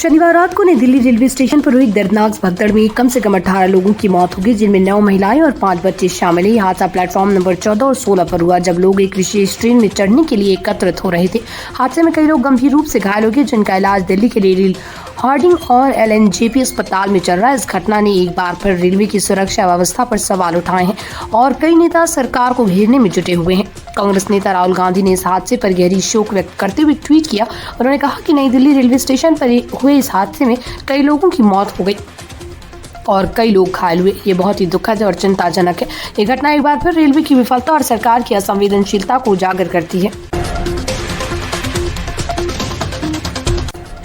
शनिवार रात को नई दिल्ली रेलवे स्टेशन पर हुई दर्दनाक भगदड़ में कम से कम 18 लोगों की मौत हो गई, जिनमें 9 महिलाएं और 5 बच्चे शामिल हैं। यह हादसा प्लेटफॉर्म नंबर 14 और 16 पर हुआ, जब लोग एक विशेष ट्रेन में चढ़ने के लिए एकत्रित हो रहे थे। हादसे में कई लोग गंभीर रूप से घायल हो गए, जिनका इलाज दिल्ली के लिए हार्डिंग और LNJP अस्पताल में चल रहा है। इस घटना ने एक बार फिर रेलवे की सुरक्षा व्यवस्था पर सवाल उठाए हैं और कई नेता सरकार को घेरने में जुटे हुए हैं। कांग्रेस नेता राहुल गांधी ने इस हादसे पर गहरी शोक व्यक्त करते हुए ट्वीट किया। उन्होंने कहा कि नई दिल्ली रेलवे स्टेशन पर हुए इस हादसे में कई लोगों की मौत हो गई और कई लोग घायल हुए। ये बहुत ही दुखद और चिंताजनक है। ये घटना एक बार फिर रेलवे की विफलता और सरकार की असंवेदनशीलता को उजागर करती है।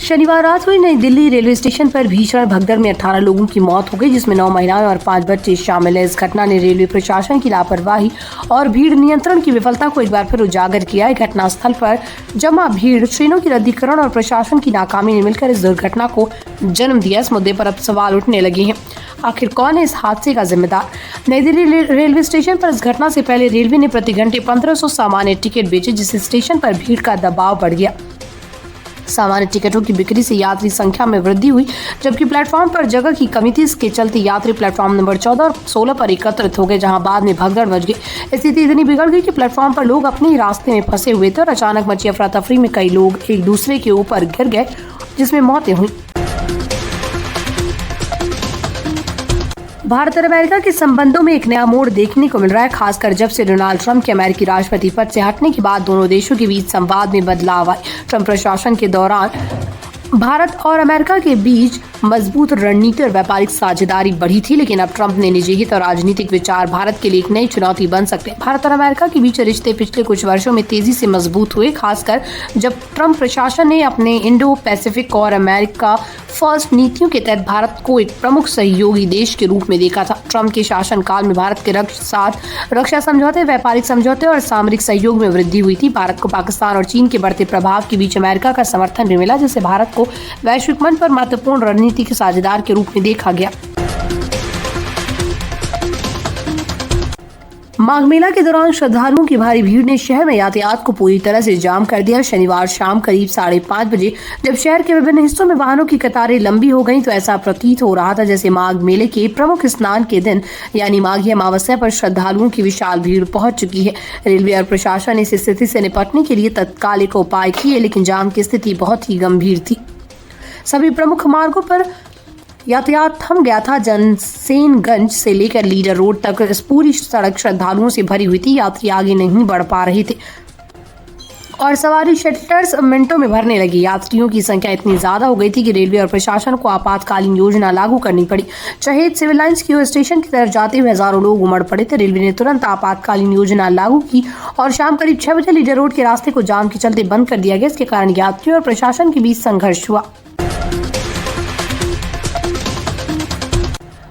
शनिवार रात हुई नई दिल्ली रेलवे स्टेशन पर भीषण भगदड़ में 18 लोगों की मौत हो गई, जिसमें 9 महिलाएं और 5 बच्चे शामिल हैं। इस घटना ने रेलवे प्रशासन की लापरवाही और भीड़ नियंत्रण की विफलता को एक बार फिर उजागर किया है। घटनास्थल पर जमा भीड़, ट्रेनों की रद्दीकरण और प्रशासन की नाकामी ने मिलकर इस दुर्घटना को जन्म दिया। इस मुद्दे पर अब सवाल उठने लगे हैं, आखिर कौन है इस हादसे का जिम्मेदार। नई दिल्ली रेलवे स्टेशन पर इस घटना से पहले रेलवे ने प्रति घंटे 1500 सामान्य टिकट बेचे, जिससे स्टेशन पर भीड़ का दबाव बढ़ गया। सामान्य टिकटों की बिक्री से यात्री संख्या में वृद्धि हुई, जबकि प्लेटफॉर्म पर जगह की कमी थी। इसके चलते यात्री प्लेटफॉर्म नंबर 14 और 16 पर एकत्रित हो गए, जहां बाद में भगदड़ मच गई। स्थिति इतनी बिगड़ गई कि प्लेटफॉर्म पर लोग अपने ही रास्ते में फंसे हुए थे और अचानक मची अफरा तफरी में कई लोग एक दूसरे के ऊपर गिर गए, जिसमें मौतें हुई। भारत और अमेरिका के संबंधों में एक नया मोड़ देखने को मिल रहा है, खासकर जब से डोनाल्ड ट्रंप के अमेरिकी राष्ट्रपति पद से हटने के बाद दोनों देशों के बीच संवाद में बदलाव आए। ट्रंप प्रशासन के दौरान भारत और अमेरिका के बीच मजबूत रणनीति और व्यापारिक साझेदारी बढ़ी थी, लेकिन अब ट्रंप ने निजी हित और राजनीतिक विचार भारत के लिए एक नई चुनौती बन सकते हैं। भारत और अमेरिका के बीच रिश्ते पिछले कुछ वर्षों में तेजी से मजबूत हुए, खासकर जब ट्रंप प्रशासन ने अपने इंडो पैसिफिक और अमेरिका फर्स्ट नीतियों के तहत भारत को एक प्रमुख सहयोगी देश के रूप में देखा था। ट्रंप के शासनकाल में भारत के साथ रक्षा समझौते, व्यापारिक समझौते और सामरिक सहयोग में वृद्धि हुई थी। भारत को पाकिस्तान और चीन के बढ़ते प्रभाव के बीच अमेरिका का समर्थन भी मिला, जिससे भारत को वैश्विक मंच पर महत्वपूर्ण रणनीतिक साझेदार के रूप में देखा गया। माघ मेला के दौरान श्रद्धालुओं की भारी भीड़ ने शहर में यातायात को पूरी तरह से जाम कर दिया। शनिवार शाम करीब 5:30 बजे जब शहर के विभिन्न हिस्सों में वाहनों की कतारें लंबी हो गईं, तो ऐसा प्रतीत हो रहा था जैसे माघ मेले के प्रमुख स्नान के दिन यानी माघी अमावस्या पर श्रद्धालुओं की विशाल भीड़ पहुंच चुकी है। रेलवे और प्रशासन ने इस स्थिति से निपटने के लिए तत्कालिक उपाय किए, लेकिन जाम की स्थिति बहुत ही गंभीर थी। सभी प्रमुख मार्गों पर यातायात थम गया था। जनसेनगंज से लेकर लीडर रोड तक इस पूरी सड़क श्रद्धालुओं से भरी हुई थी। यात्री आगे नहीं बढ़ पा रहे थे और सवारी शटल्स मिनटों में भरने लगी। यात्रियों की संख्या इतनी ज्यादा हो गई थी कि रेलवे और प्रशासन को आपातकालीन योजना लागू करनी पड़ी। शहीद सिविल लाइंस की ओर स्टेशन की तरफ जाते हुए हजारों लोग उमड़ पड़े थे। रेलवे ने तुरंत आपातकालीन योजना लागू की और शाम करीब 6 बजे लीडर रोड के रास्ते को जाम के चलते बंद कर दिया गया। इसके कारण यात्रियों और प्रशासन के बीच संघर्ष हुआ।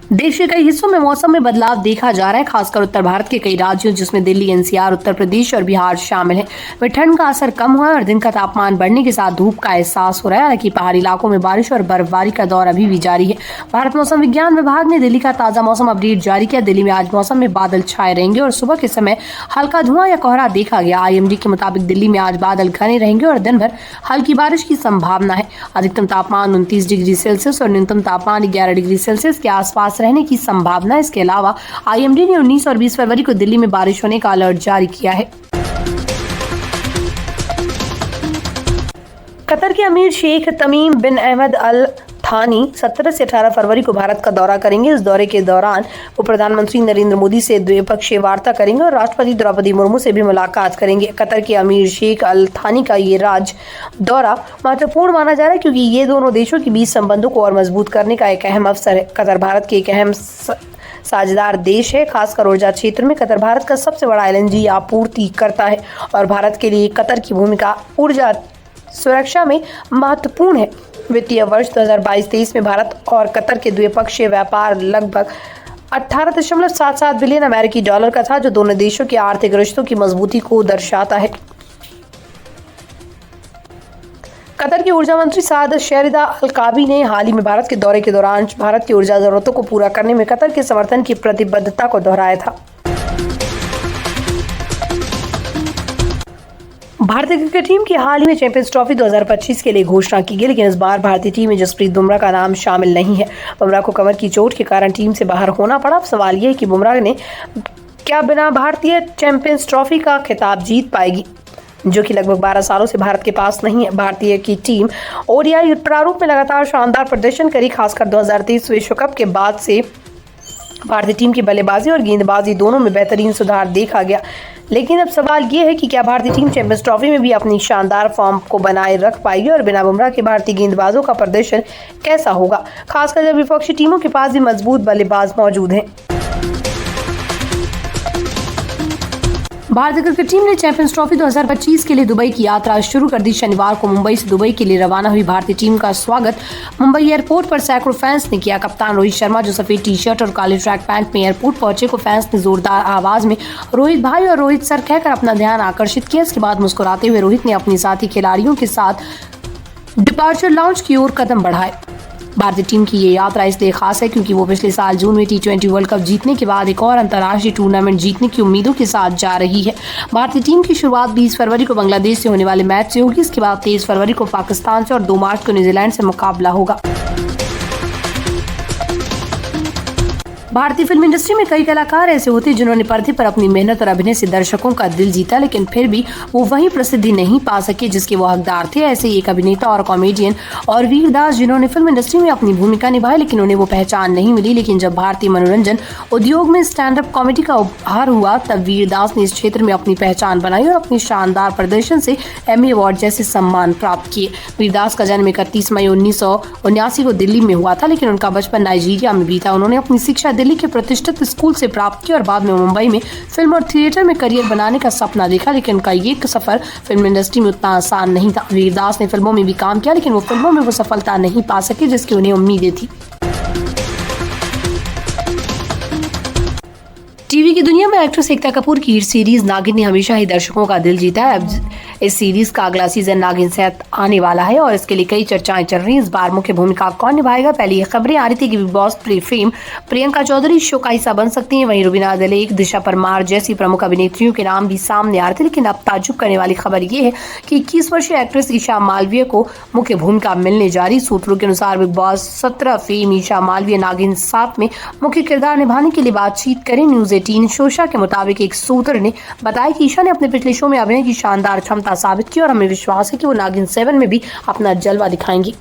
देश के कई हिस्सों में मौसम में बदलाव देखा जा रहा है, खासकर उत्तर भारत के कई राज्यों जिसमें दिल्ली, NCR, उत्तर प्रदेश और बिहार शामिल हैं। में ठंड का असर कम हुआ है और दिन का तापमान बढ़ने के साथ धूप का एहसास हो रहा है। हालांकि पहाड़ी इलाकों में बारिश और बर्फबारी का दौर अभी भी जारी है। भारत मौसम विज्ञान विभाग ने दिल्ली का ताजा मौसम अपडेट जारी किया। दिल्ली में आज मौसम में बादल छाए रहेंगे और सुबह के समय हल्का धुआं या कोहरा देखा गया। IMD के मुताबिक दिल्ली में आज बादल घने रहेंगे और दिन भर हल्की बारिश की संभावना है। अधिकतम तापमान 29 डिग्री सेल्सियस और न्यूनतम तापमान 11 डिग्री सेल्सियस के आसपास रहने की संभावना है। इसके अलावा IMD ने 19 और 20 फरवरी को दिल्ली में बारिश होने का अलर्ट जारी किया है। कतर के अमीर शेख तमीम बिन अहमद अल थानी 17 से 18 फरवरी को भारत का दौरा करेंगे। इस दौरे के दौरान वो प्रधानमंत्री नरेंद्र मोदी से द्विपक्षीय वार्ता करेंगे और राष्ट्रपति द्रौपदी मुर्मू से भी मुलाकात करेंगे। कतर के अमीर शेख अल थानी का ये राज दौरा महत्वपूर्ण माना जा रहा है, क्योंकि ये दोनों देशों के बीच संबंधों को और मजबूत करने का एक अहम अवसर है। कतर भारत के एक अहम साझेदार देश है, खासकर ऊर्जा क्षेत्र में। कतर भारत का सबसे बड़ा LNG आपूर्ति करता है और भारत के लिए कतर की भूमिका ऊर्जा सुरक्षा में महत्वपूर्ण है। वित्तीय वर्ष 2022-23 में भारत और कतर के द्विपक्षीय व्यापार लगभग 18.77 बिलियन अमेरिकी डॉलर का था, जो दोनों देशों के आर्थिक रिश्तों की मजबूती को दर्शाता है। कतर के ऊर्जा मंत्री साद शेरिदा अल काबी ने हाल ही में भारत के दौरे के दौरान भारत की ऊर्जा जरूरतों को पूरा करने में कतर के समर्थन की प्रतिबद्धता को दोहराया था। भारतीय क्रिकेट टीम की हाल ही में चैंपियंस ट्रॉफी 2025 के लिए घोषणा की गई, लेकिन इस बार भारतीय टीम में जसप्रीत बुमराह का नाम शामिल नहीं है। बुमराह को कमर की चोट के कारण टीम से बाहर होना पड़ा। अब सवाल यह है कि बुमराह ने क्या बिना भारतीय चैंपियंस ट्रॉफी का खिताब जीत पाएगी, जो कि लगभग 12 सालों से भारत के पास नहीं है। भारतीय की टीम ओडीआई प्रारूप में लगातार शानदार प्रदर्शन करी। खासकर 2023 विश्व कप के बाद से भारतीय टीम की बल्लेबाजी और गेंदबाजी दोनों में बेहतरीन सुधार देखा गया, लेकिन अब सवाल ये है कि क्या भारतीय टीम चैंपियंस ट्रॉफी में भी अपनी शानदार फॉर्म को बनाए रख पाएगी और बिना बुमराह के भारतीय गेंदबाजों का प्रदर्शन कैसा होगा, खासकर जब विपक्षी टीमों के पास भी मजबूत बल्लेबाज मौजूद हैं। भारतीय क्रिकेट टीम ने चैंपियंस ट्रॉफी 2025 के लिए दुबई की यात्रा शुरू कर दी। शनिवार को मुंबई से दुबई के लिए रवाना हुई भारतीय टीम का स्वागत मुंबई एयरपोर्ट पर सैकड़ों फैंस ने किया। कप्तान रोहित शर्मा, जो सफेद टी शर्ट और काले ट्रैक पैंट में एयरपोर्ट पहुंचे, को फैंस ने जोरदार आवाज में रोहित भाई और रोहित सर कहकर अपना ध्यान आकर्षित किया। इसके बाद मुस्कुराते हुए रोहित ने अपने साथी खिलाड़ियों के साथ डिपार्चर लाउंज की ओर कदम बढ़ाए। भारतीय टीम की ये यात्रा इसलिए खास है क्योंकि वो पिछले साल जून में T20 वर्ल्ड कप जीतने के बाद एक और अंतर्राष्ट्रीय टूर्नामेंट जीतने की उम्मीदों के साथ जा रही है। भारतीय टीम की शुरुआत 20 फरवरी को बांग्लादेश से होने वाले मैच से होगी। इसके बाद 23 फरवरी को पाकिस्तान से और 2 मार्च को न्यूजीलैंड से मुकाबला होगा। भारतीय फिल्म इंडस्ट्री में कई कलाकार ऐसे होते हैं जिन्होंने पर्दे पर अपनी मेहनत और अभिनय से दर्शकों का दिल जीता, लेकिन फिर भी वो वही प्रसिद्धि नहीं पा सके जिसके वो हकदार थे। ऐसे ही एक अभिनेता और कॉमेडियन और वीर दास, जिन्होंने फिल्म इंडस्ट्री में अपनी भूमिका निभाई, लेकिन उन्हें वो पहचान नहीं मिली। लेकिन जब भारतीय मनोरंजन उद्योग में स्टैंड अप कॉमेडी का उपहार हुआ, तब वीर दास ने इस क्षेत्र में अपनी पहचान बनाई और अपनी शानदार प्रदर्शन से एमी अवार्ड जैसे सम्मान प्राप्त किए। वीर दास का जन्म 31 मई 1979 को दिल्ली में हुआ था, लेकिन उनका बचपन नाइजीरिया में बीता। उन्होंने अपनी शिक्षा दिल्ली के प्रतिष्ठित स्कूल से प्राप्त की और बाद में मुंबई में फिल्म और थिएटर में करियर बनाने का सपना देखा, लेकिन उनका ये सफर फिल्म इंडस्ट्री में उतना आसान नहीं था। वीर दास ने फिल्मों में भी काम किया, लेकिन वो फिल्मों में वो सफलता नहीं पा सके जिसकी उन्हें उम्मीदें थी। टीवी की दुनिया में एक्ट्रेस एकता कपूर की हिट सीरीज नागिन ने हमेशा ही दर्शकों का दिल जीता है। अब इस सीरीज का अगला सीजन नागिन से आने वाला है और इसके लिए कई चर्चाएं चल रही हैं। इस बार मुख्य भूमिका कौन निभाएगा? पहले ये खबरें आ रही थी कि Bigg Boss fame Priyanka Chaudhary show का हिस्सा बन सकती हैं। वहीं रुबीना दिलेक, दिशा परमार जैसी प्रमुख अभिनेत्रियों के नाम भी सामने आ रहे थे, लेकिन अब ताज्जुब करने वाली खबर ये है कि 21 वर्षीय एक्ट्रेस ईशा मालवीय को मुख्य भूमिका मिलने जा रही। सूत्रों के अनुसार Bigg Boss 17 fame Isha Malviya Naagin 7 में मुख्य किरदार निभाने के लिए बातचीत करें। न्यूज 18 शोशा के मुताबिक एक सूत्र ने बताया कि ईशा ने अपने पिछले शो में अभिनय की शानदार क्षमता साबित की और हमें विश्वास है कि वो नागिन 7 में भी अपना जलवा दिखाएंगी।